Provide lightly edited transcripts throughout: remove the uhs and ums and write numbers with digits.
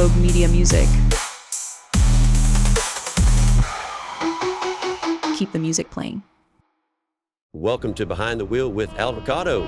Rogue Media Music. Keep the music playing. Welcome to Behind the Wheel with Alvacado.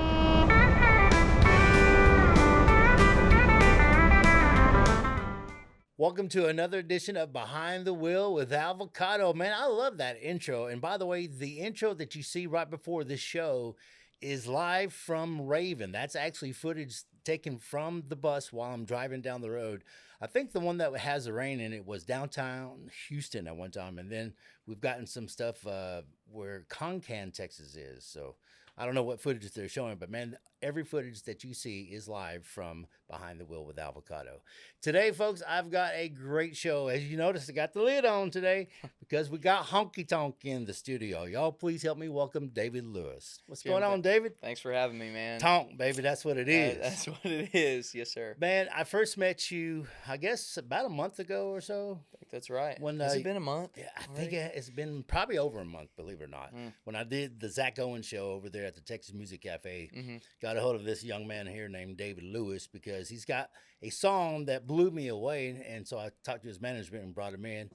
Welcome to another edition of Behind the Wheel with Alvacado. Man, I love that intro. And by the way, the intro that you see right before this show is live from Raven. That's actually footage taken from the bus while I'm driving down the road. I think the one that has the rain in it was downtown Houston at one time. And then we've gotten some stuff where Concan, Texas is. So I don't know what footage they're showing, but man, every footage that you see is live from Behind the Wheel with Alvacado. Today, folks, I've got a great show. As you notice, I got the lid on today because we got Honky Tonk in the studio. Y'all, please help me welcome David Lewis. What's going on, David? Thanks for having me, man. Tonk, baby, that's what it is. That's what it is. Yes, sir. Man, I first met you, I guess, about a month ago or so. I think that's right. When, Has it been a month? Yeah, I think it's been probably over a month, believe it or not. When I did the Zach Owens show over there at the Texas Music Cafe, got a hold of this young man here named David Lewis because he's got a song that blew me away. And so I talked to his management and brought him in.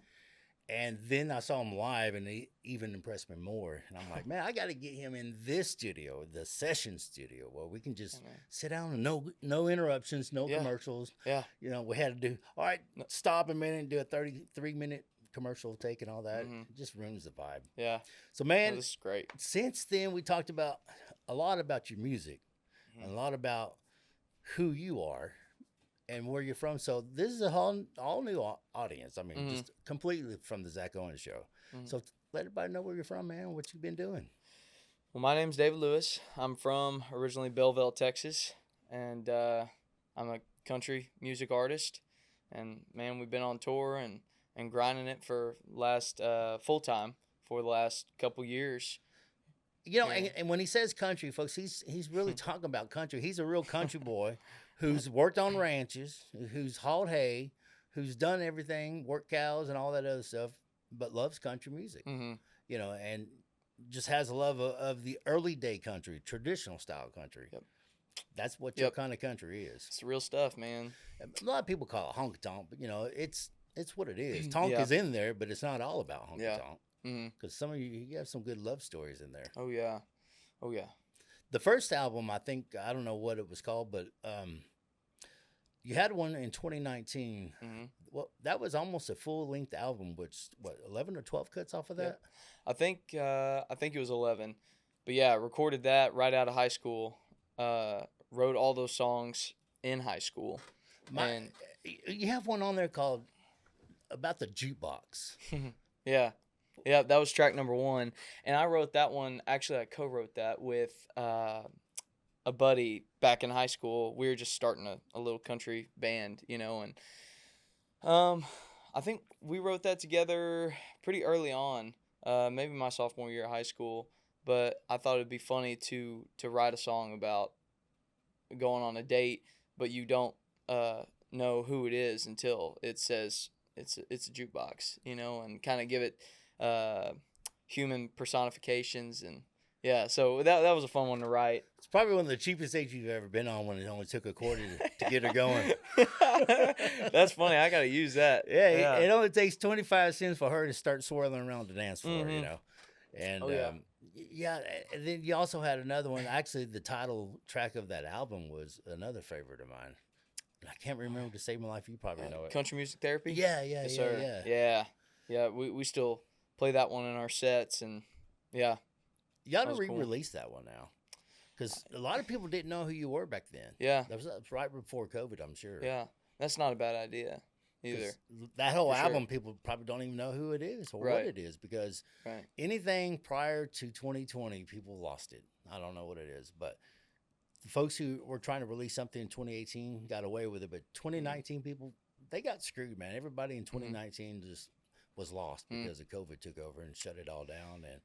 And then I saw him live, and he even impressed me more. And I'm like, man, I got to get him in this studio, the session studio, where we can just sit down and no interruptions, no commercials. Yeah. You know, we had to do, all right, stop a minute and do a 33-minute commercial take and all that. It just ruins the vibe. Yeah. So, man, this is great. Since then, we talked about a lot about your music and a lot about who you are and where you're from. So this is a all new audience. I mean, just completely from the Zach Owens show. So let everybody know where you're from, man, what you've been doing. Well, my name's David Lewis. I'm from originally Belleville, Texas, and I'm a country music artist. And, man, we've been on tour and grinding it for last full-time for the last couple years. You know, and when he says country, folks, he's really talking about country. He's a real country boy who's worked on ranches, who's hauled hay, who's done everything, worked cows and all that other stuff, but loves country music. You know, and just has a love of the early day country, traditional style country. Yep. That's what your kind of country is. It's the real stuff, man. A lot of people call it honky tonk, but you know, it's what it is. Tonk is in there, but it's not all about honky tonk. Because some of you have some good love stories in there. Oh yeah. The first album, I think, I don't know what it was called, but you had one in 2019. Well, that was almost a full-length album, which, 11 or 12 cuts off of that? I think it was 11. But yeah, recorded that right out of high school. Wrote all those songs in high school. You have one on there called About the Jukebox. Yeah, that was track number 1. And I wrote that one, actually I co-wrote that with a buddy back in high school. We were just starting a little country band, you know, and I think we wrote that together pretty early on, maybe my sophomore year of high school. But I thought it'd be funny to write a song about going on a date, but you don't know who it is until it says it's a jukebox, you know, and kind of give it human personifications. And yeah, so that was a fun one to write. It's probably one of the cheapest dates you've ever been on when it only took a quarter to get her going. That's funny. I got to use that. Yeah, it only takes 25 cents for her to start swirling around the dance floor, you know. And and then you also had another one. Actually, the title track of that album was another favorite of mine. I can't remember To Save My Life. You probably know it. Country Music Therapy? Yes, sir. Yeah, we still play that one in our sets, and yeah. You ought to re-release that one now. Because a lot of people didn't know who you were back then. Yeah. That was right before COVID, I'm sure. Yeah, that's not a bad idea either. That whole album, people probably don't even know who it is or what it is, because anything prior to 2020, people lost it. I don't know what it is, but the folks who were trying to release something in 2018 got away with it, but 2019 people, they got screwed, man. Everybody in 2019 just was lost because of COVID took over and shut it all down, and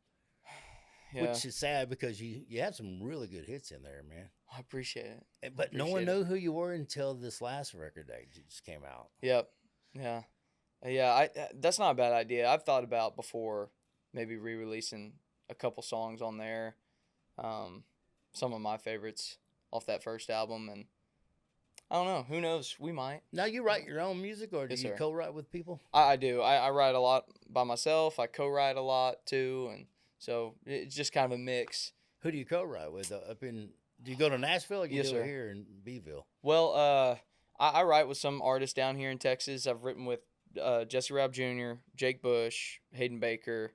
which is sad because you had some really good hits in there, man. I appreciate it. But no one knew who you were until this last record that just came out. Yep. Yeah. That's not a bad idea. I've thought about before maybe re-releasing a couple songs on there. Some of my favorites off that first album, and I don't know. Who knows? We might. Now you write your own music, or do Yes, you sir. co-write with people? I do. I write a lot by myself. I co-write a lot too, and so it's just kind of a mix. Who do you co-write with up in? Do you go to Nashville, or you Yes, do sir. it here in Beeville? Well, I write with some artists down here in Texas. I've written with Jesse Rabb Jr., Jake Bush, Hayden Baker.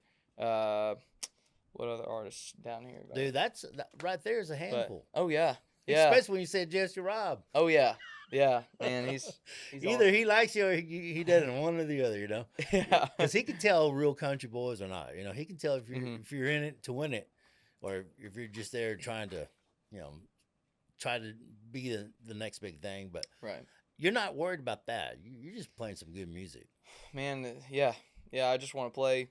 What other artists down here? Dude, that right there is a But, handful. oh yeah, yeah. Especially when you said Jesse Robb. Oh yeah, yeah. Man, he's Either awesome. he likes you or he doesn't. One or the other, you know. Yeah. Because he can tell real country boys or not. You know, he can tell if you're Mhm. if you're in it to win it, or if you're just there trying to, you know, try to be the next big thing. But Right. you're not worried about that. You're just playing some good music. Man, yeah, yeah. I just want to play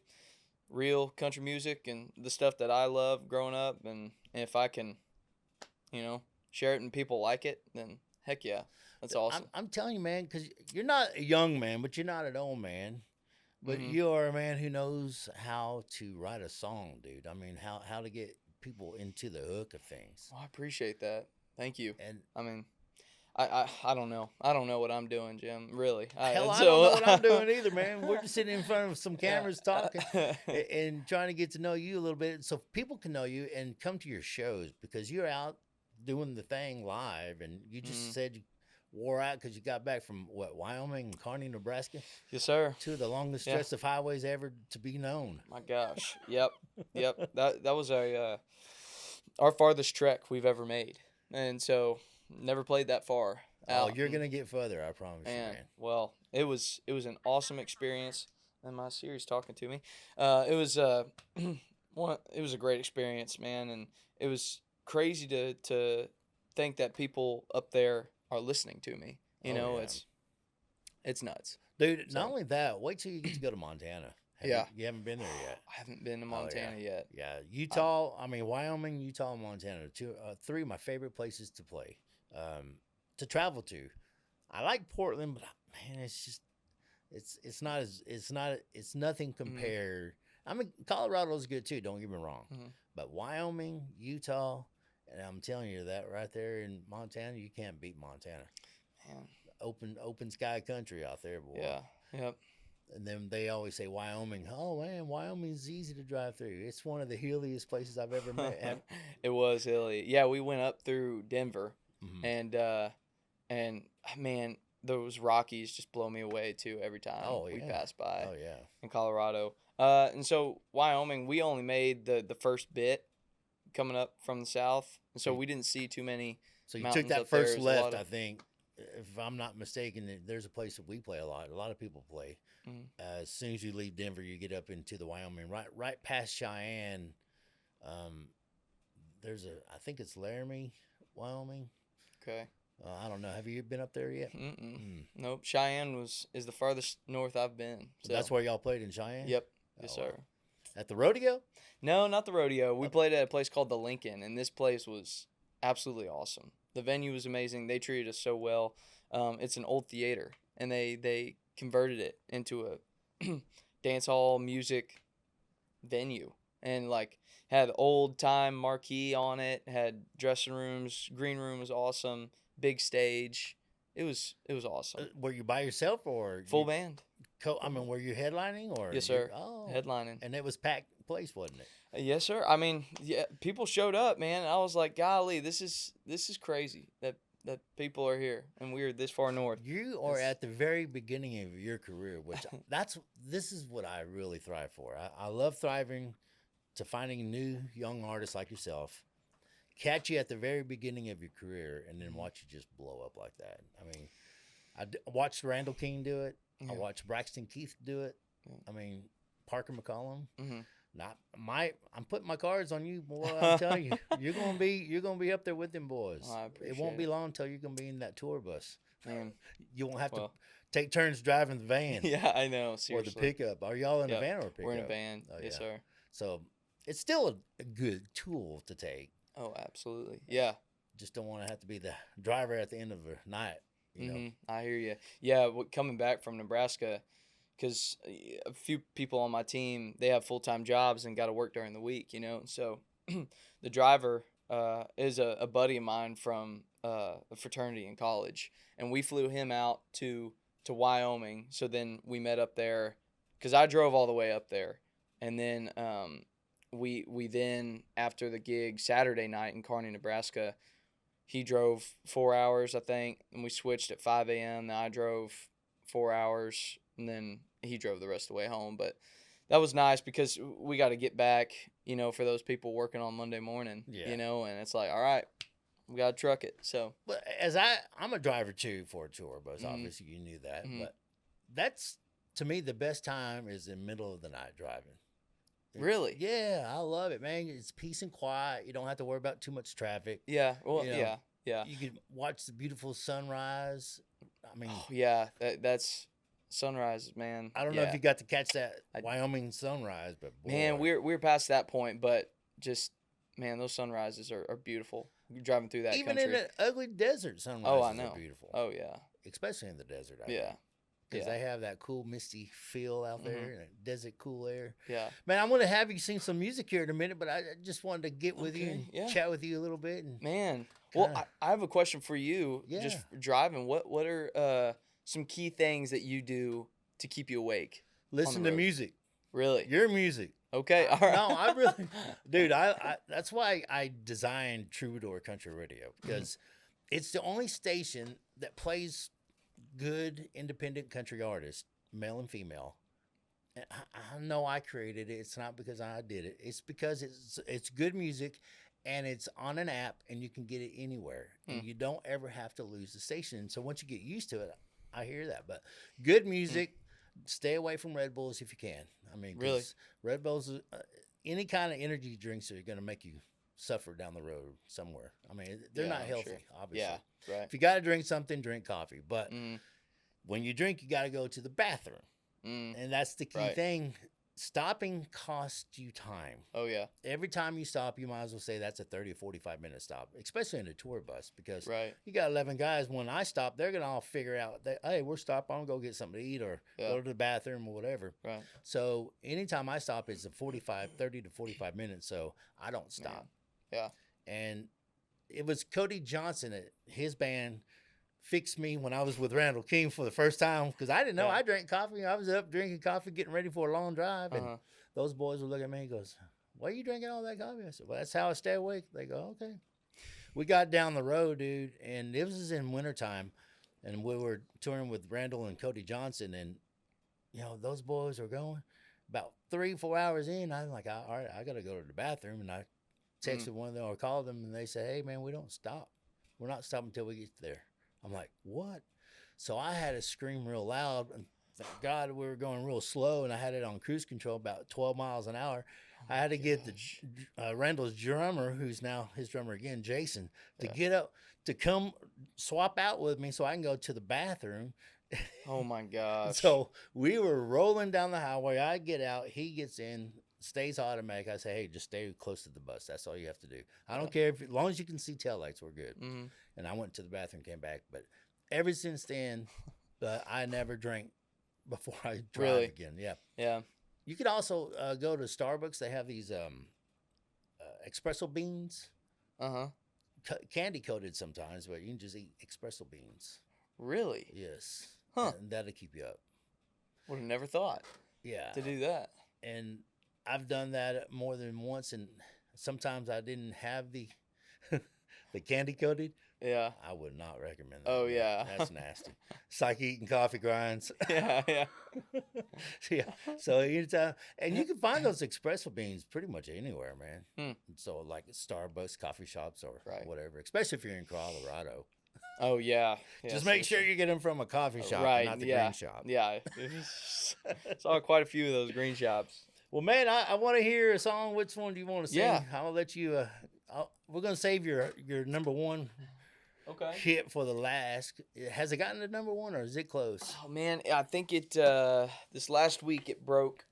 real country music and the stuff that I love growing up, and if I can, share it and people like it, then heck yeah, that's awesome. I'm telling you, man, because you're not a young man, but you're not an old man. But Mhm. you are a man who knows how to write a song, dude. I mean, how to get people into the hook of things. Well, I appreciate that. Thank you. And I mean, I don't know. I don't know what I'm doing, Jim. Really. hell, I So- don't know what I'm doing either, man. We're just sitting in front of some Yeah. cameras talking and trying to get to know you a little bit, so people can know you and come to your shows, because you're out doing the thing live, and you just Mhm. said you wore out because you got back from what, Wyoming and Kearney, Nebraska, Yes, sir. two of the longest Yeah. stretch of highways ever to be known. My gosh. Yep. Yep. That was our farthest trek we've ever made, and so never played that far. Oh, out. you're gonna get further, I promise you, Man, man. well, it was an awesome experience. And my Siri's talking to me. It was it was a great experience, man, and it was crazy to think that people up there are listening to me. You Oh, know, yeah. it's nuts. Dude, not So- only that, wait till you get to go to Montana. Yeah. You haven't been there yet. I haven't been to Oh, Montana yet. Yeah, Utah. I mean, Wyoming, Utah, and Montana. Three of my favorite places to play, to travel to. I like Portland, but man, it's just, it's nothing compared. I mean, Colorado's good too. Don't get me wrong, Mhm. but Wyoming, Utah, and I'm telling you that right there in Montana, you can't beat Montana. Man, Open sky country out there, boy. yeah. Yep. And then they always say Wyoming. Oh man, Wyoming's easy to drive through. It's one of the hilliest places I've ever met. It was hilly. Yeah, we went up through Denver, Mhm. and man, those Rockies just blow me away too every time Oh, we yeah. pass by Oh yeah. in Colorado. And so Wyoming, we only made the first bit coming up from the south, and so we didn't see too many. So you Mountains took that up there first is a lot left, of- I think. If I'm not mistaken, there's a place that we play a lot. A lot of people play. Mhm. As soon as you leave Denver, you get up into the Wyoming, right past Cheyenne. I think it's Laramie, Wyoming. Okay. I don't know. Have you been up there yet? Mm-mm. Nope. Cheyenne is the farthest north I've been. So That's where y'all played in Cheyenne. Yep. Yes, Oh, wow. sir. At the rodeo. No, not the rodeo. We Oh. played at a place called the Lincoln, and this place was absolutely awesome. The venue was amazing. They treated us so well. It's an old theater, and they converted it into a dance hall music venue, and like had old time marquee on it. Had dressing rooms. Green room was awesome. Big stage. It was awesome. Were you by yourself or Full you band. I mean, were you headlining or? Yes, you- sir. Oh, Headlining. and it was packed place, wasn't it? Yes, sir. I mean, yeah, people showed up, man. I was like, golly, this is crazy that people are here and we're this far north. You are It's- at the very beginning of your career, which this is what I really thrive for. I love thriving to finding new young artists like yourself, catch you at the very beginning of your career, and then watch you just blow up like that. I mean, watched Randall King do it. Yeah. I watched Braxton Keith do it. Yeah. I mean, Parker McCollum. hmm I'm putting my cards on you, boy. I'm telling you, you're gonna be up there with them boys. Oh, I It appreciate won't be it. long until you're gonna be in that tour bus. Man, You won't have well, to take turns driving the van yeah, I know. or the Seriously, pickup. Are y'all in a Yep, van or a pickup? we're in a band. Oh, Yes, yeah. sir. So it's still a good tool to take. Oh, absolutely. Yeah. Just don't want to have to be the driver at the end of the night. You know. I hear you. Yeah, coming back from Nebraska, because a few people on my team, they have full-time jobs and got to work during the week, you know. So the driver is a buddy of mine from a fraternity in college, and we flew him out to Wyoming. So then we met up there, because I drove all the way up there, and then we then, after the gig Saturday night in Kearney, Nebraska, he drove 4 hours, I think, and we switched at 5 a.m. Then I drove 4 hours, and then he drove the rest of the way home. But that was nice because we got to get back, for those people working on Monday morning, Yeah. and it's like, all right, we got to truck it. So, But I'm a driver too for a tour bus. Obviously, you knew that. But that's, to me, the best time is in middle of the night driving. Really? Yeah, I love it, man. It's peace and quiet. You don't have to worry about too much traffic. yeah, well, You know, yeah. You can watch the beautiful sunrise. I mean, Oh, yeah, that's sunrise, man. I don't know if you got to catch that Wyoming sunrise, but boy. Man, we're past that point, but just, man, those sunrises are beautiful. You're driving through that even country. in an ugly desert, sunrises Oh, I know. are beautiful. Oh, yeah. Especially in the desert. I Yeah. think. Because they have that cool misty feel out there, and desert cool air. Yeah. Man, I'm going to have you sing some music here in a minute, but I just wanted to get with you and chat with you a little bit. And man, well, I have a question for you. Yeah. Just for driving, what are some key things that you do to keep you awake? Listen to music. Really? Your music. Okay. All right. No, I really, dude. I that's why I designed Troubadour Country Radio, because it's the only station that plays good independent country artists, male and female. And I know I created it. It's not because I did it. It's because it's good music, and it's on an app, and you can get it anywhere, and you don't ever have to lose the station. So once you get used to it, I hear that. But good music. Stay away from Red Bulls if you can. I mean, really, Red Bulls, any kind of energy drinks are going to make you suffer down the road somewhere. I mean, they're not healthy, obviously. Yeah, right. If you got to drink something, drink coffee. But when you drink, you got to go to the bathroom. And that's the key thing. Stopping costs you time. Oh, yeah. Every time you stop, you might as well say that's a 30 or 45-minute stop, especially in a tour bus, because you got 11 guys. When I stop, they're going to all figure out that, hey, we're stopping. I'm going to go get something to eat or go to the bathroom or whatever. Right. So anytime I stop, it's a 30 to 45 minutes, so I don't stop. Yeah. And it was Cody Johnson at his band fixed me when I was with Randall King for the first time, because I didn't know I drank coffee. I was up drinking coffee, getting ready for a long drive, and those boys would look at me and goes, "Why are you drinking all that coffee?" I said, "Well, that's how I stay awake." They go, "Okay." We got down the road, dude, and it was in wintertime, and we were touring with Randall and Cody Johnson, and those boys were going about 3-4 hours in. I'm like, all right, I got to go to the bathroom, and I texted one of them or called them, and they said, "Hey, man, we don't stop. We're not stopping until we get there." I'm like, what? So I had to scream real loud. And thank God we were going real slow, and I had it on cruise control about 12 miles an hour. I had to get the Randall's drummer, who's now his drummer again, Jason, to get up, to come swap out with me so I can go to the bathroom. Oh, my gosh. So we were rolling down the highway. I get out. He gets in. Stays automatic. I say, hey, just stay close to the bus. That's all you have to do. I don't care as long as you can see taillights, we're good. And I went to the bathroom, came back. But ever since then, I never drank before I drive again. Yeah. Yeah. You could also go to Starbucks. They have these espresso beans. Candy coated sometimes, but you can just eat espresso beans. Really? Yes. Huh. And that'll keep you up. Would have never thought. Yeah. To do that. And I've done that more than once, and sometimes I didn't have the the candy coated. Yeah. I would not recommend that. Oh, yeah. That's nasty. It's like eating coffee grinds. Yeah. Yeah. So anytime, and you can find those espresso beans pretty much anywhere, man. So like Starbucks, coffee shops, or whatever, especially if you're in Colorado. Oh, yeah. Just make sure you get them from a coffee shop, not the green shop. Yeah. Saw quite a few of those green shops. Well, man, I want to hear a song. Which one do you want to sing? Yeah. I'll let you. We're gonna save your number one hit for the last. Has it gotten to number one, or is it close? Oh man, I think it. This last week it broke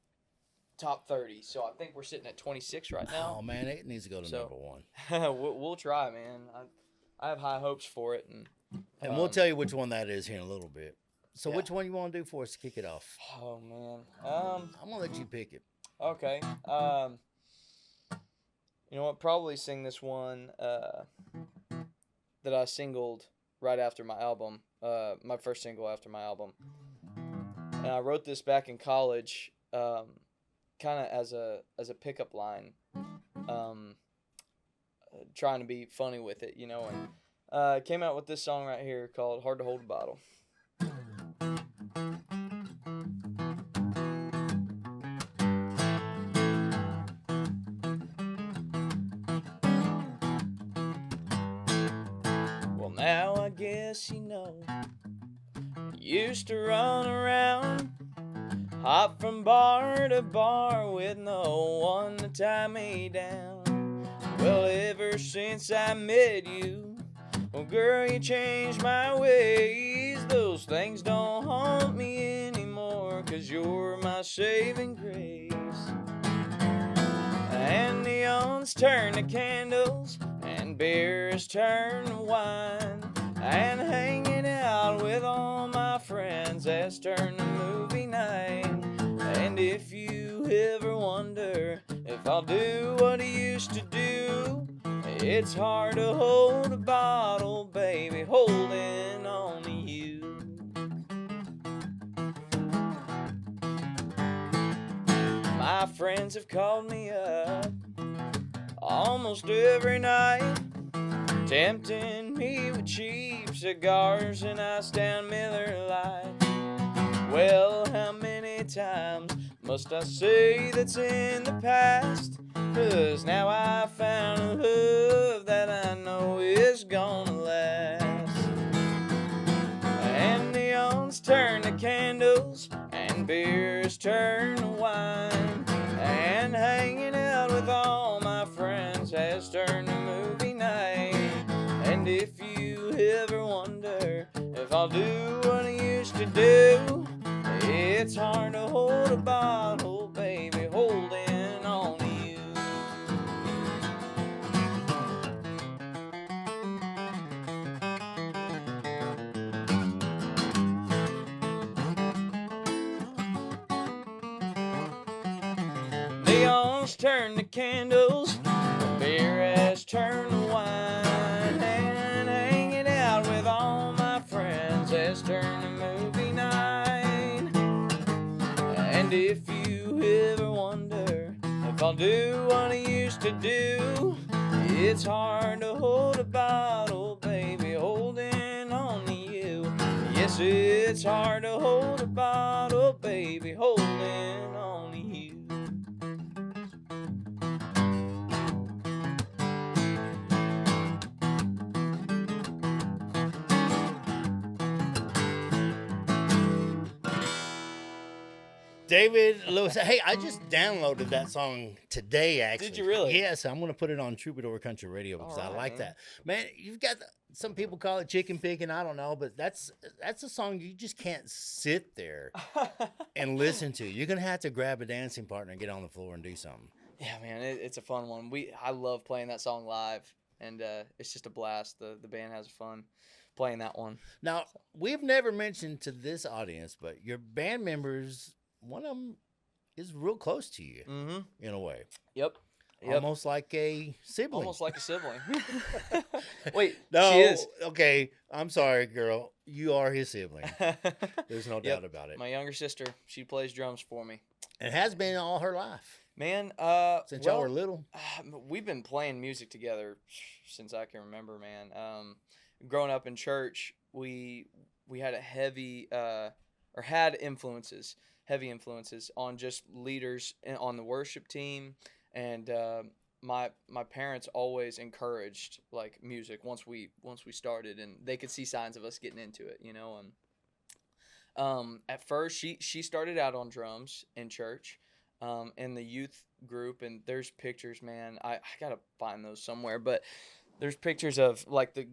top 30, so I think we're sitting at 26 right now. Oh man, it needs to go to number one. We'll try, man. I have high hopes for it, and we'll tell you which one that is here in a little bit. So which one you want to do for us to kick it off? Oh man, I'm gonna let you pick it. Okay. You know what? Probably sing this one. that I singled right after my album, my first single after my album. And I wrote this back in college, kind of as a pickup line, trying to be funny with it, you know. And came out with this song right here called "Hard to Hold a Bottle." Well, now I guess you know. Used to run around, hop from bar to bar with no one to tie me down. Well, ever since I met you, well, girl, you changed my ways. Those things don't haunt me anymore, 'cause you're my saving grace. And neons turn to candles, and beers turn to wine, and hanging out with all my friends has turned to movie night. And if you ever wonder if I'll do what I used to do, it's hard to hold a bottle, baby, holding on to you. My friends have called me up almost every night, tempting me with cheap cigars and iced-down Miller Lite. Well, how many times must I say that's in the past? 'Cause now I found a love that I know is gonna last. And neons turn to candles, and beers turn to wine, and hanging out with all my friends has turned to movie night. And if you ever wonder if I'll do what I used to do, it's hard to hold a bottle, baby, holding on to you. Neons turn to candles, beer has turned to wine, and hanging out with all my friends has turned to movie night. And if you ever wonder if I'll do what I used to do, it's hard to hold a bottle, baby, holding on to you. Yes, it's hard to hold a bottle, baby, holding on to you. David Lewis. Hey, I just downloaded that song today, actually. Did you really? Yes, I'm going to put it on Troubadour Country Radio because I All right, like man. that. Man, you've got some people call it chicken picking. I don't know, but that's a song you just can't sit there and listen to. You're going to have to grab a dancing partner and get on the floor and do something. Yeah, man, it's a fun one. I love playing that song live, and it's just a blast. The band has fun playing that one. Now, we've never mentioned to this audience, but your band members, one of them is real close to you Mm-hmm. in a way. Yep. Almost like a sibling. Almost like a sibling. Wait, No, she is. okay. I'm sorry, girl. You are his sibling. There's no Yep. doubt about it. My younger sister, she plays drums for me. It has been all her life Man, since y'all were little. we've been playing music together since I can remember, man. Growing up in church, we had a heavy or had heavy influences on just leaders on the worship team, and my parents always encouraged like music once we started, and they could see signs of us getting into it, you know. And at first she started out on drums in church, in the youth group, and there's pictures, man. I gotta find those somewhere, but there's pictures of like the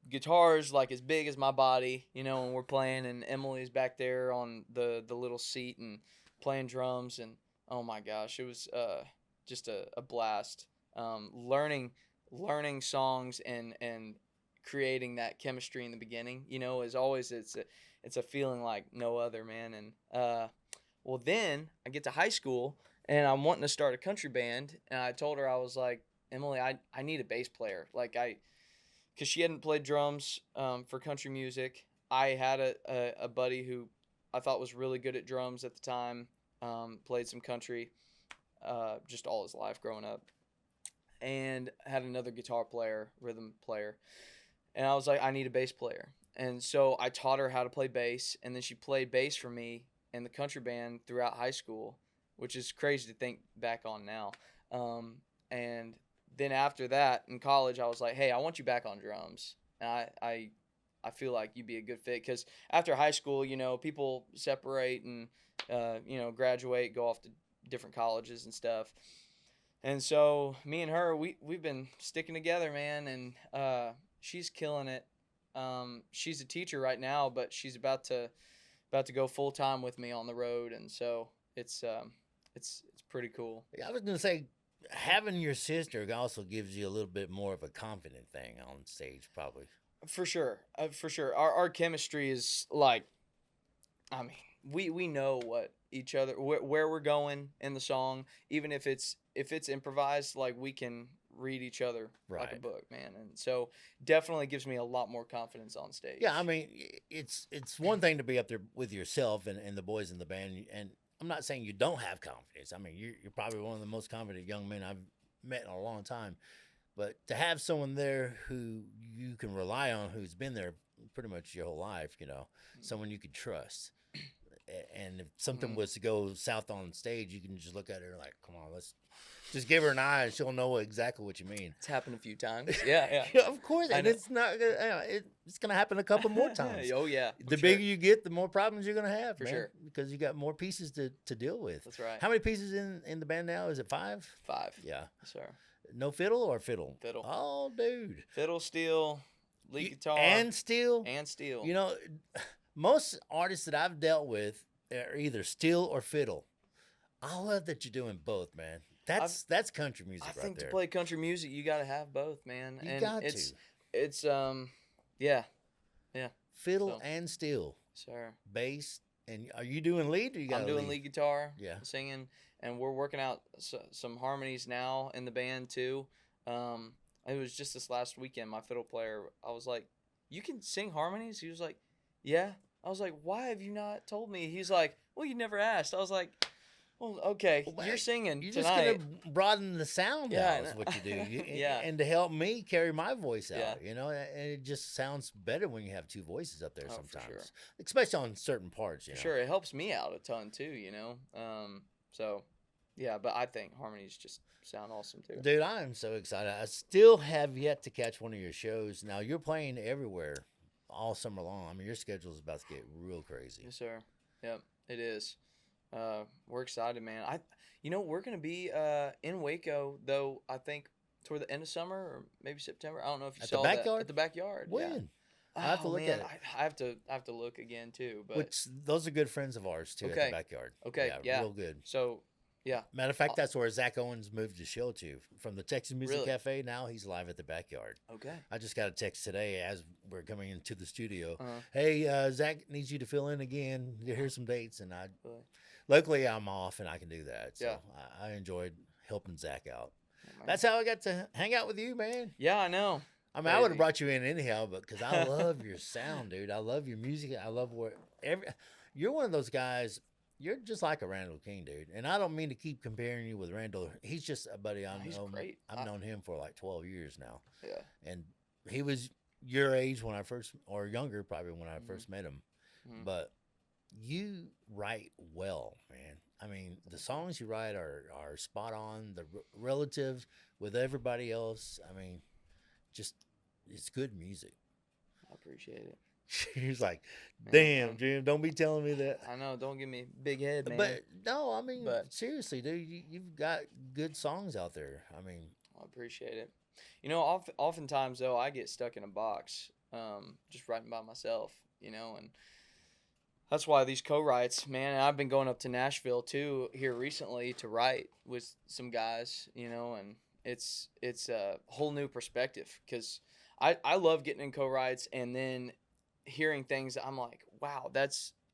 guitars like as big as my body, you know, and we're playing, and Emily's back there on the little seat and playing drums, and oh my gosh, it was just a blast. Learning songs and creating that chemistry in the beginning, you know, is always it's a feeling like no other, man. And well, then I get to high school and I'm wanting to start a country band, and I told her, I was like, Emily, I need a bass player. Like because she hadn't played drums for country music. I had a buddy who I thought was really good at drums at the time, played some country just all his life growing up, and had another guitar player, rhythm player. And I was like, I need a bass player. And so I taught her how to play bass, and then she played bass for me in the country band throughout high school, which is crazy to think back on now. And then after that, in college, I was like, hey, I want you back on drums. And I feel like you'd be a good fit because after high school, people separate and, graduate, go off to different colleges and stuff. And so me and her, we've been sticking together, man, and she's killing it. She's a teacher right now, but she's about to go full time with me on the road, and so it's pretty cool. Yeah, I was gonna say, having your sister also gives you a little bit more of a confident thing on stage, probably. For sure, for sure. Our chemistry is like, I mean, we know what each other where we're going in the song, even if it's improvised, like we can read each other like a Right. book, man. And so definitely gives me a lot more confidence on stage. Yeah, I mean, it's one thing to be up there with yourself and the boys in the band, and I'm not saying you don't have confidence. I mean, you're probably one of the most confident young men I've met in a long time. But to have someone there who you can rely on, who's been there pretty much your whole life, someone you can trust. And if something was to go south on stage, you can just look at her like, come on, let's just give her an eye and she'll know exactly what you mean. It's happened a few times. Yeah. Yeah, of course. I And know. it's not, it's going to happen a couple more times. Oh yeah. The for bigger sure. you get, the more problems you're going to have, For man, sure. because you got more pieces to deal with. That's right. How many pieces in the band now? Is it 5? 5. Yeah. Yes, sir. No fiddle or fiddle? Fiddle. Oh, dude. Fiddle, steel, lead guitar, And steel? and steel. Most artists that I've dealt with are either steel or fiddle. I love that you're doing both, man. That's country music I right think there. to play country music, you got to have both, man. You and got it's, to. It's yeah, Fiddle So- and steel, sir. bass. And are you doing lead or you got I'm doing lead guitar, Yeah. singing, and we're working out some harmonies now in the band too. It was just this last weekend. My fiddle player, I was like, "You can sing harmonies?" He was like, "Yeah." I was like, "Why have you not told me?" He's like, "Well, you never asked." I was like, "Well, okay, Well, you're singing You're just tonight." gonna broaden the sound Yeah, out. I Is know. what you do. Yeah. And to help me carry my voice Yeah. out, and it just sounds better when you have two voices up there Oh, for sometimes, sure. especially on certain parts. For sure, it helps me out a ton too. So yeah, but I think harmonies just sound awesome too. Dude, I am so excited. I still have yet to catch one of your shows. Now you're playing everywhere all summer long. I mean, your schedule is about to get real crazy. Yes, sir. Yep, it is. We're excited, man. We're gonna be in Waco though. I think toward the end of summer or maybe September. I don't know if you At the saw that backyard? at the backyard. When? Yeah. I have to look man, at it. I have to look again too. But Which those are good friends of ours too at Okay. the backyard. Okay, yeah. real good. so yeah, Matter of fact, that's where Zach Owens moved the show to from the Texas Music Really? Cafe. Now he's live at the backyard. okay. I just got a text today as we're coming into the studio. Uh-huh. Hey, Zach needs you to fill in again. Here's some dates, and Really? luckily I'm off and I can do that. So Yeah. I enjoyed helping Zach out. Oh, man. That's how I got to hang out with you, man. Yeah, I know. I mean, I would have Crazy. brought you in anyhow, but because I love your sound, dude. I love your music. I love you're one of those guys. You're just like a Randall King, dude. And I don't mean to keep comparing you with Randall. He's just a buddy I He's know. great. I've known him for like 12 years now. Yeah. And he was your age when I first, or younger probably when I first met him. Mhm. But you write well, man. I mean, the songs you write are spot on. The relative with everybody else. I mean, just it's good music. I appreciate it. He's like, Man, damn, Jim, don't be telling me that. I know. Don't give me big head, man. But no, I mean, But- seriously, dude, you've got good songs out there. I mean, I appreciate it. Oftentimes though, I get stuck in a box, just writing by myself, and that's why these co-writes, man. And I've been going up to Nashville too here recently to write with some guys, and it's a whole new perspective because I love getting in co-writes and then hearing things that I'm like, wow,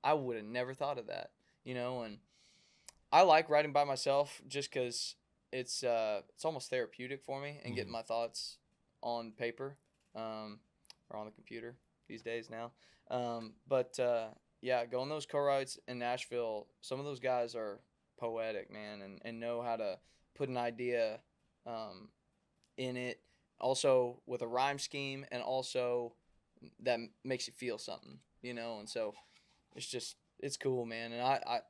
I would have never thought of that, and I like writing by myself just because it's almost therapeutic for me and getting my thoughts on paper. or on the computer these days now. But yeah, going those co-writes in Nashville, some of those guys are poetic, man, and know how to put an idea in it, also with a rhyme scheme, and also that makes you feel something, and so it's cool, man, and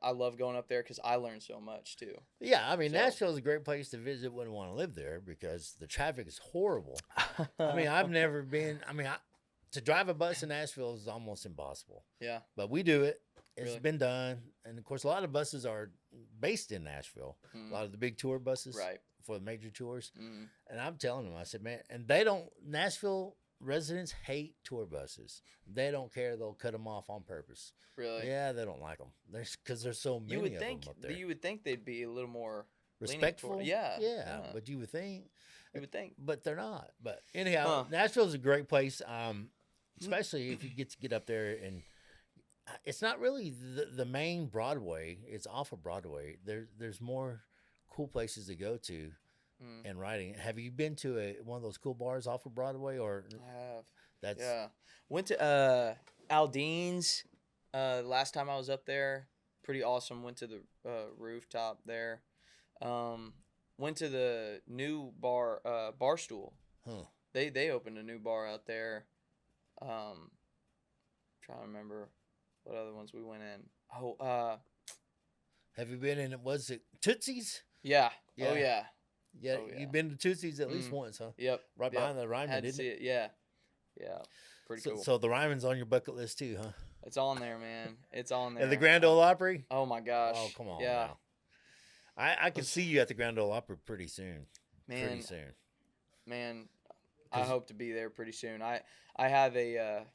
I love going up there because I learn so much too. Yeah, I mean, So- Nashville is a great place to visit. Wouldn't want to live there because the traffic is horrible. I mean, I've never been. I mean, to drive a bus in Nashville is almost impossible. Yeah. But we do it. It's Really? been done, and of course, a lot of buses are based in Nashville. A lot of the big tour buses, Right. for the major tours. Mm. And I'm telling them, I said, man, and they don't. Nashville residents hate tour buses. They don't care. They'll cut them off on purpose. Really? Yeah, they don't like them. Because there's so many You would of think them up there. you would think they'd be a little more leaning Respectful. toward- yeah. yeah. But you would think. You would think. But they're not. But anyhow, Huh. Nashville's a great place, especially if you get up there, and it's not really the main Broadway. It's off of Broadway. There's more cool places to go to and writing. Have you been to one of those cool bars off of Broadway, or I have. that's Yeah. Went to Aldean's last time I was up there. Pretty awesome. Went to the rooftop there. Went to the new bar, Barstool. Huh. They opened a new bar out there. Trying to remember what other ones we went in. Oh, Have you been in? Was it Tootsie's? yeah. Yeah. Oh yeah. Yeah, Oh, yeah. you've been to Tootsie's at least Mm. once, huh? Yep. Right yep. behind the Ryman, Had to didn't see it? it. Yeah. Yeah. Pretty So, cool. so the Ryman's on your bucket list too, huh? It's on there, man. It's on there. And the Grand Ole Opry. Oh my gosh. Oh, come on. Yeah. now. I could see you at the Grand Ole Opry pretty soon. Man. Pretty soon. Man, I 'Cause- hope to be there pretty soon. I have a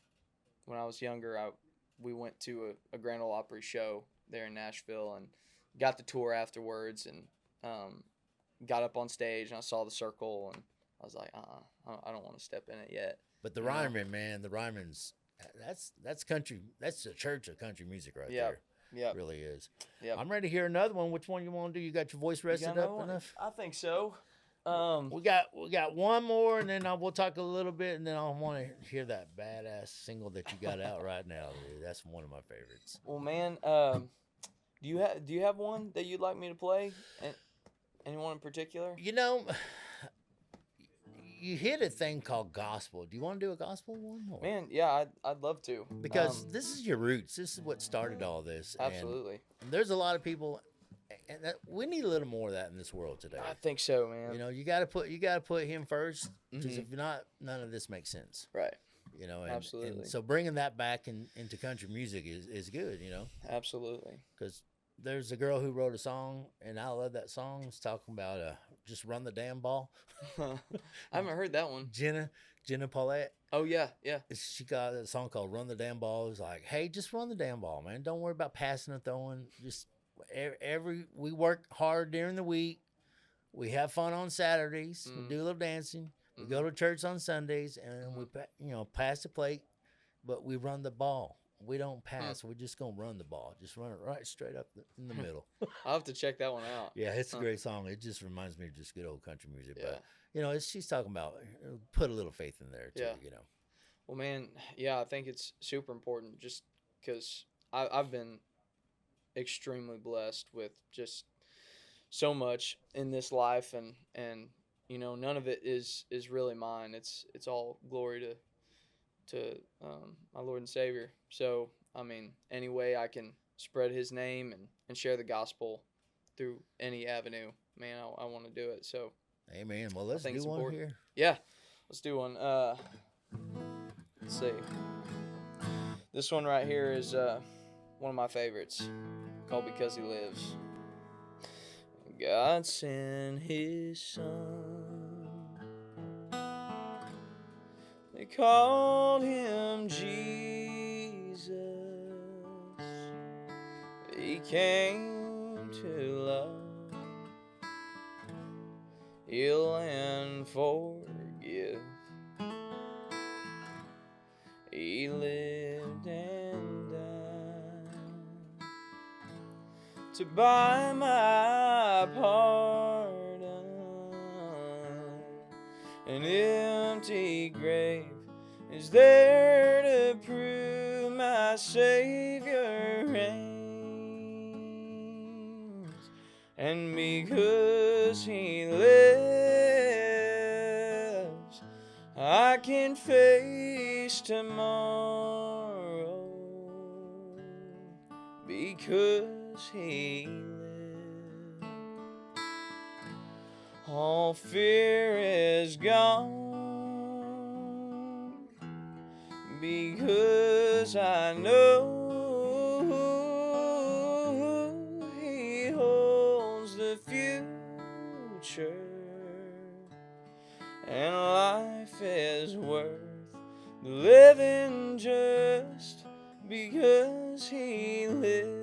when I was younger, we went to a Grand Ole Opry show there in Nashville and got the tour afterwards, and got up on stage and I saw the circle and I was like, I don't want to step in it yet. But the You know? Ryman, man, the Ryman's that's country. That's the church of country music right Yep. there. Yep. It really is. Yep. I'm ready to hear another one. Which one you want to do? You got your voice You rested got up another one? enough? I think so. We got one more, and then we'll talk a little bit, and then I want to hear that badass single that you got out right now, dude. That's one of my favorites. Well, man, do you have one that you'd like me to play? Anyone in particular? You know, you hit a thing called gospel. Do you want to do a gospel one? Or? Man, yeah, I'd love to. Because this is your roots. This is what started all this. and Absolutely. there's a lot of people, and we need a little more of that in this world today. I think so, man. You know, you got to put him first, because Mhm. if not, none of this makes sense. Right. You know, and Absolutely. so bringing that back into country music is good. You know, Absolutely. because there's a girl who wrote a song, and I love that song. It's talking about just run the damn ball. I haven't heard that one. Jenna Paulette. Oh yeah, yeah. She got a song called "Run the Damn Ball." It's like, hey, just run the damn ball, man. Don't worry about passing or throwing. Just we work hard during the week. We have fun on Saturdays. We do a little dancing. We go to church on Sundays, and we pass the plate, but we run the ball. We don't pass. We're just gonna run the ball. Just run it right straight up in the middle. I'll have to check that one out. Yeah, it's a great song. It just reminds me of just good old country music. Yeah. But she's talking about put a little faith in there too. Yeah. You know. Well, man, yeah, I think it's super important just because I've been extremely blessed with just so much in this life, and none of it is really mine. It's all glory to my Lord and Savior. So I mean, any way I can spread His name and share the gospel through any avenue, man, I want to do it. So Amen. Well, let's think do it's one important. here. yeah, let's do one. Let's see. This one right here is one of my favorites, called "Because He Lives." God sent His Son. They called Him Jesus. He came to love, heal, and forgive. He lived and died to buy my pardon. An empty grave is there to prove my Savior reigns. And because He lives, I can face tomorrow. Because He lives, all fear is gone. Because I know He holds the future, and life is worth living just because He lives.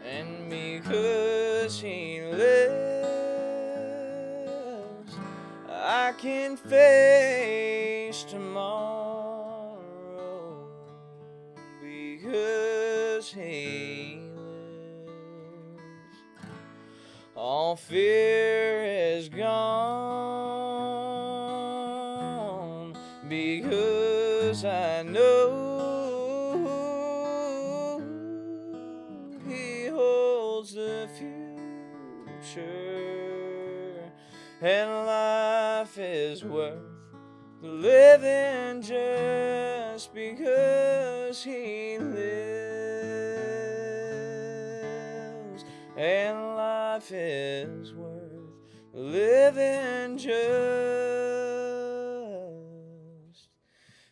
And because He lives, I can face tomorrow. Because He lives, all fear is gone. Because I know He holds the future, and life is worth living just because He lives, and life is worth living just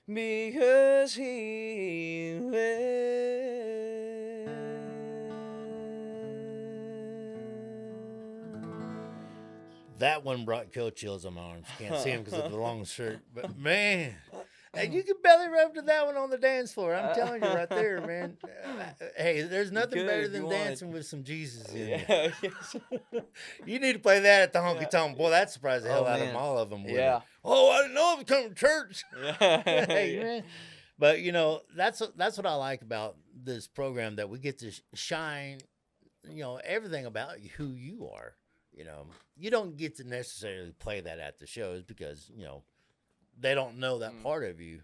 because He lives. That one brought cold chills on my arms. Can't see him because of the long shirt. But, man, hey, you can belly rub to that one on the dance floor. I'm telling you right there, man. Hey, there's nothing could better if than you wanted. dancing with some Jesus in you. Yeah, yes. You need to play that at the honky Yeah. tonk. Boy, that surprised the hell Oh, out of man. all of them. With Yeah. it. Oh, I didn't know I was coming to church. Hey, Yeah. man. But, you know, that's what I like about this program, that we get to shine, you know, everything about who you are. You know, you don't get to necessarily play that at the shows because, you know, they don't know that part of you,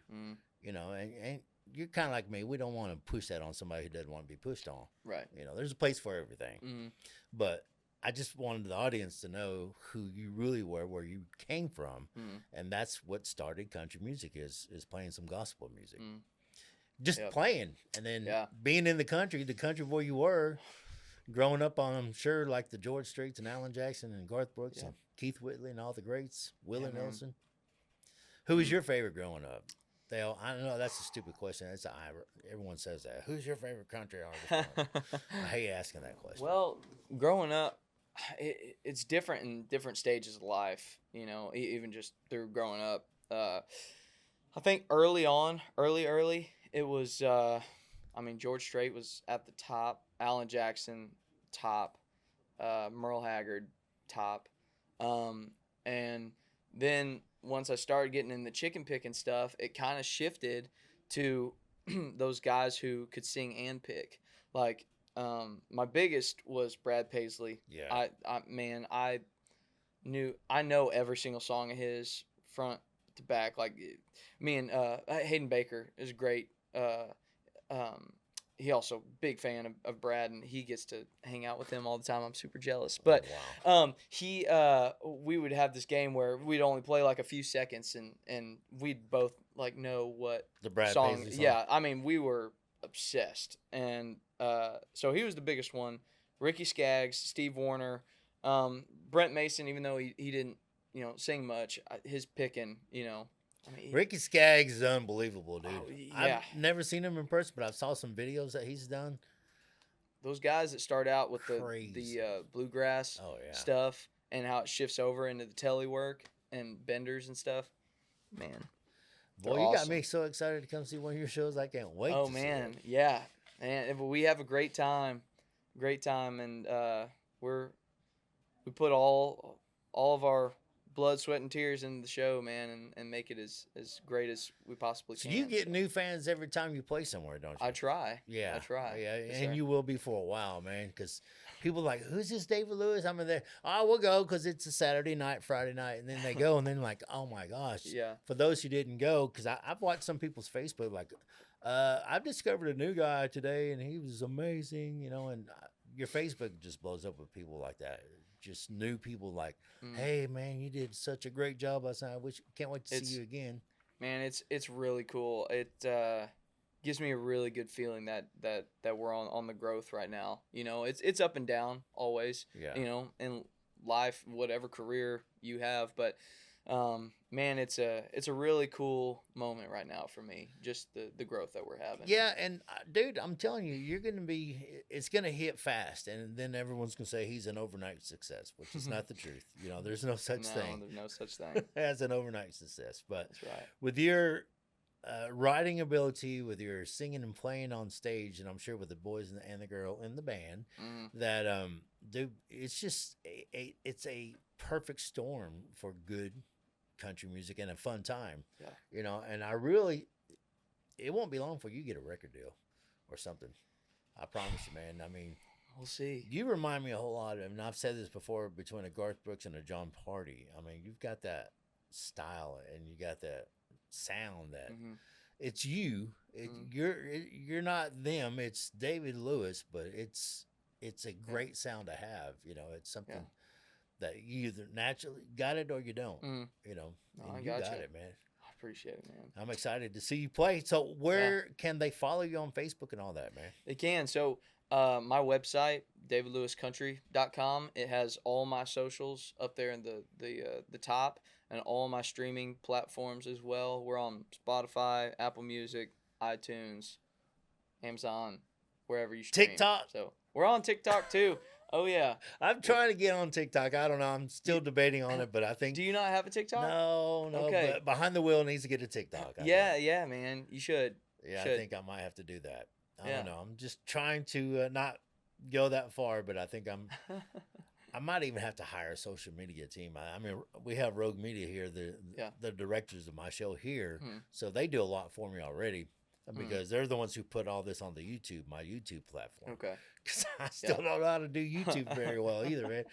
you know, and you're kind of like me. We don't want to push that on somebody who doesn't want to be pushed on. Right. You know, there's a place for everything. But I just wanted the audience to know who you really were, where you came from. And that's what started country music is playing some gospel music. Just playing. And then being in the country boy you were, growing up on, I'm sure, like the George Straits and Alan Jackson and Garth Brooks and Keith Whitley and all the greats, Willie Nelson. Who was your favorite growing up? Dale, I know that's a stupid question. Everyone says that. Who's your favorite country artist? I hate asking that question. Well, growing up, it's different in different stages of life, you know, even just through growing up. I think early, it was, George Strait was at the top, Alan Jackson, top, Merle Haggard, top. And then once I started getting in the chicken picking stuff, it kind of shifted to those guys who could sing and pick. Like, my biggest was Brad Paisley. Yeah. I know every single song of his front to back. Like, me and Hayden Baker is great. He also big fan of Brad, and he gets to hang out with him all the time. I'm super jealous. But we would have this game where we'd only play like a few seconds, and we'd both like know what the Brad song. Paisley song. Yeah, we were obsessed, and so he was the biggest one. Ricky Skaggs, Steve Wariner, Brent Mason. Even though he didn't sing much, his picking I mean, Ricky Skaggs is unbelievable, dude. yeah. I've never seen him in person, but I've saw some videos that he's done. Those guys that start out with Crazy. the bluegrass Oh yeah. stuff and how it shifts over into the telly work and benders and stuff, man. Boy, They're you got awesome. me so excited to come see one of your shows. I can't wait. Oh to man, see it. yeah, and we have a great time, and we put all of our blood, sweat, and tears into the show, man, and make it as great as we possibly So can. you get new fans every time you play somewhere, don't you? I try. Yeah, I try. Yeah, Yes, and sir. you will be for a while, man. Because people are like, who's this David Lewis? I'm in there. Oh, we'll go because it's a Saturday night, Friday night, and then they go, and then like, oh my gosh. Yeah. For those who didn't go, because I've watched some people's Facebook, like, I've discovered a new guy today, and he was amazing, you know. And your Facebook just blows up with people like that. Just new people like, hey man, you did such a great job last night. Can't wait to see you again. Man, it's really cool. It gives me a really good feeling that we're on the growth right now. You know, it's up and down always. Yeah. You know, in life, whatever career you have, but man, it's a really cool moment right now for me. Just the growth that we're having. Yeah, and dude, I'm telling you, it's gonna hit fast, and then everyone's gonna say he's an overnight success, which is not the truth. You know, there's no such thing. There's no such thing. As an overnight success. But That's right. with your writing ability, with your singing and playing on stage, and I'm sure with the boys and the girl in the band, that dude, it's just it's a perfect storm for good country music and a fun time. Yeah. You know, and it won't be long before you get a record deal or something. I promise you, man. I mean, we'll see. You remind me a whole lot of, and I've said this before, between a Garth Brooks and a John Party. I mean, you've got that style and you got that sound that it's you. You're not them. It's David Lewis, but it's a great sound to have. You know, it's something that you either naturally got it or you don't. You know, No, and you got it, man. I appreciate it, man. I'm excited to see you play. So where can they follow you on Facebook and all that, man? They can. So my website, davidlewiscountry.com, it has all my socials up there in the top, and all my streaming platforms as well. We're on Spotify, Apple Music, iTunes, Amazon, wherever you stream. TikTok. So we're on TikTok too. Oh yeah. I'm trying to get on TikTok. I don't know. I'm still debating on it, but I think. Do you not have a TikTok? No. Okay. But Behind the Wheel needs to get a TikTok. Yeah, man. You should. Yeah, should. I think I might have to do that. I don't know. I'm just trying to not go that far, but I think I might even have to hire a social media team. I mean, we have Rogue Media here, the directors of my show here, so they do a lot for me already. Because they're the ones who put all this on the my YouTube platform. Okay. Because I still don't know how to do YouTube very well either, man.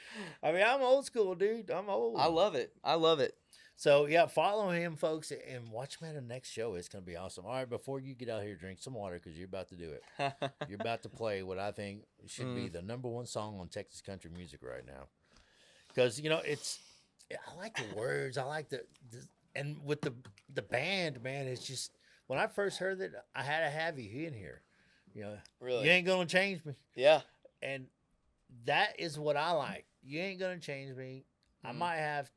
I mean, I'm old school, dude. I'm old. I love it. So, yeah, follow him, folks, and watch him at the next show. It's going to be awesome. All right, before you get out here, drink some water because you're about to do it. You're about to play what I think should be the #1 song on Texas country music right now. Because, you know, I like the words. I like and with the band, man, it's just, when I first heard it, I had to have you in here. You know, really? You ain't going to change me. Yeah. And that is what I like. You ain't going to change me. I might have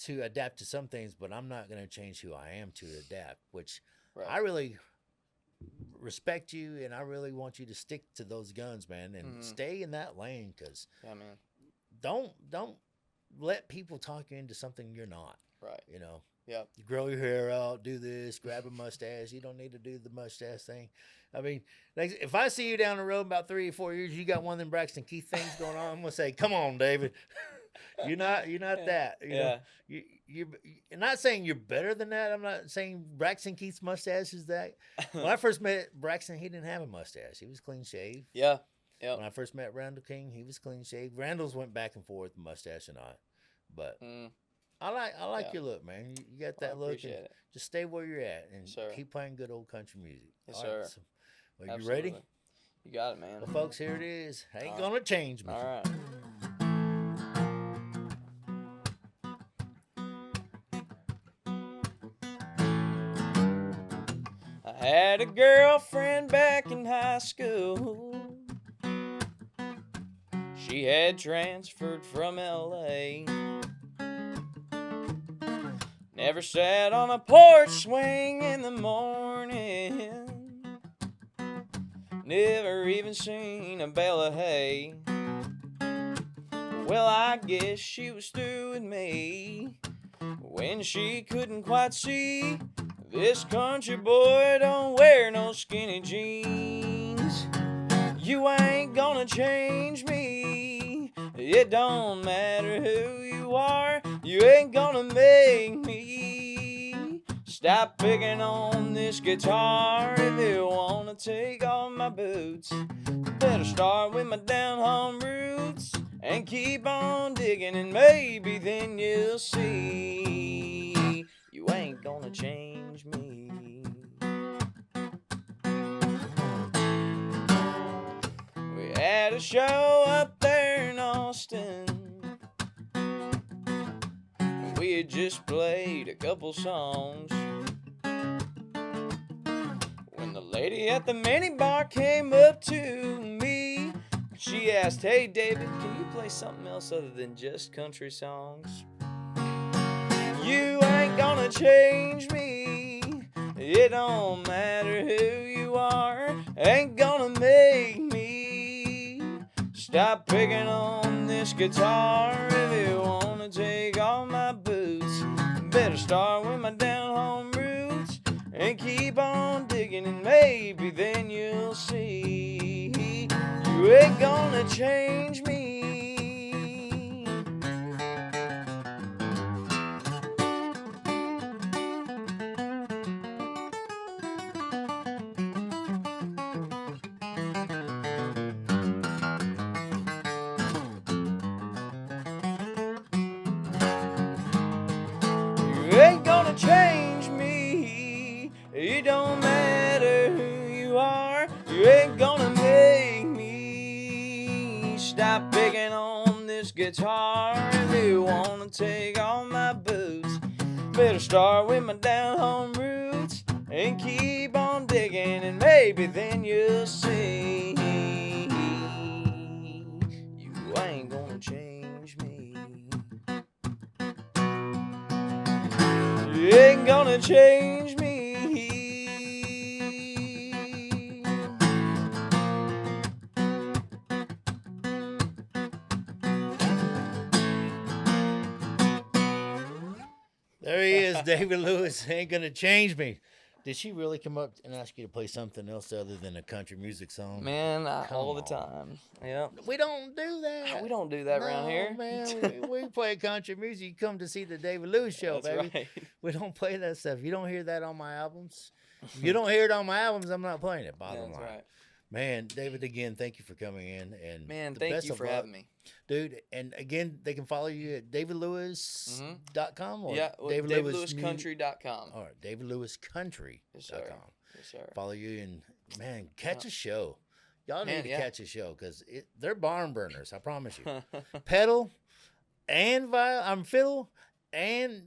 to adapt to some things, but I'm not going to change who I am to adapt, which I really respect you, and I really want you to stick to those guns, man, and stay in that lane, because don't let people talk you into something you're not. Right. You know? Yeah. You grow your hair out, do this, grab a mustache. You don't need to do the mustache thing. I mean, if I see you down the road about 3 or 4 years, you got one of them Braxton Keith things going on, I'm gonna say, "Come on, David, you're not that." You know? You're not saying you're better than that. I'm not saying Braxton Keith's mustache is that. When I first met Braxton, he didn't have a mustache. He was clean shaved. Yeah. Yeah. When I first met Randall King, he was clean shaved. Randall's went back and forth, mustache and I, but. I like your look, man. You got that look. And just stay where you're at and keep playing good old country music. Yes, all sir. Right, so, well, you ready? You got it, man. Well, folks, here it is. Ain't gonna change me. All right. I had a girlfriend back in high school. She had transferred from LA. Never sat on a porch swing in the morning. Never even seen a bale of hay. Well, I guess she was through with me when she couldn't quite see this country boy don't wear no skinny jeans. You ain't gonna change me. It don't matter who you are. You ain't gonna make me stop picking on this guitar. If you wanna take off my boots, better start with my down home roots and keep on digging, and maybe then you'll see you ain't gonna change me. We had a show up there in Austin. We had just played a couple songs when the lady at the minibar came up to me. She asked, "Hey David, can you play something else other than just country songs?" You ain't gonna change me. It don't matter who you are. Ain't gonna make me stop picking on this guitar. If you wanna take off my boots, better start with my down home roots and keep on digging, and maybe then you'll see you ain't gonna change me. You ain't gonna change me. It don't matter who you are. You ain't gonna make me stop picking on this guitar. If you wanna take off my boots, better start with my down home roots and keep on digging, and maybe then you'll see you ain't gonna change me. You ain't gonna change me. There he is, David Lewis. Ain't gonna change me. Did she really come up and ask you to play something else other than a country music song? Man, Come all the on. time. Yep. We don't do that. We don't do that around No, here. man. We play country music. You come to see the David Lewis show, That's baby. right. We don't play that stuff. You don't hear that on my albums. If you don't hear it on my albums, I'm not playing it. Bottom That's line. right. Man, David, again, thank you for coming in. And Man, the thank best you of for luck. having me. Dude, and again, they can follow you at davidlewis.com or Yeah, All DavidLewisCountry.com. right, davidlewiscountry.com. Yes, sir. Yes, sir. Follow you and, man, catch a show. Y'all Man, need to yeah. catch a show because they're barn burners, I promise you. Pedal and fiddle and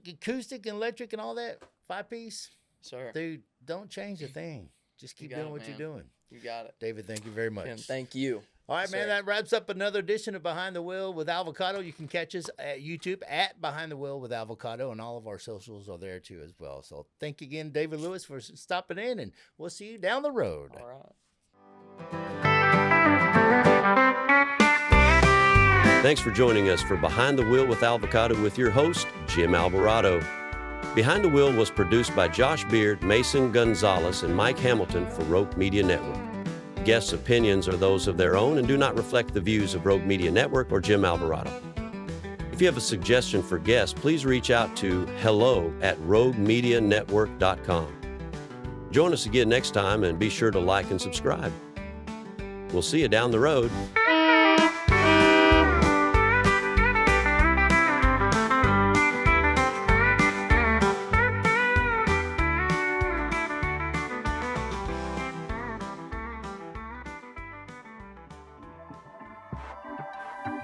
acoustic and electric and all that, 5-piece. Sir, Dude, don't change a thing. Just keep got doing it, what you're man. doing. you got it. David, thank you very much. And thank you. All right, Yes, man, sir. that wraps up another edition of Behind the Wheel with Alvacado. You can catch us at YouTube at Behind the Wheel with Alvacado, and all of our socials are there too as well. So thank you again, David Lewis, for stopping in, and we'll see you down the road. All right. Thanks for joining us for Behind the Wheel with Alvacado with your host, Jim Alvarado. Behind the Wheel was produced by Josh Beard, Mason Gonzalez, and Mike Hamilton for Rogue Media Network. Guests' opinions are those of their own and do not reflect the views of Rogue Media Network or Jim Alvarado. If you have a suggestion for guests, please reach out to hello@roguemedianetwork.com. Join us again next time and be sure to like and subscribe. We'll see you down the road.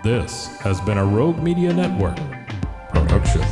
This has been a Rogue Media Network production.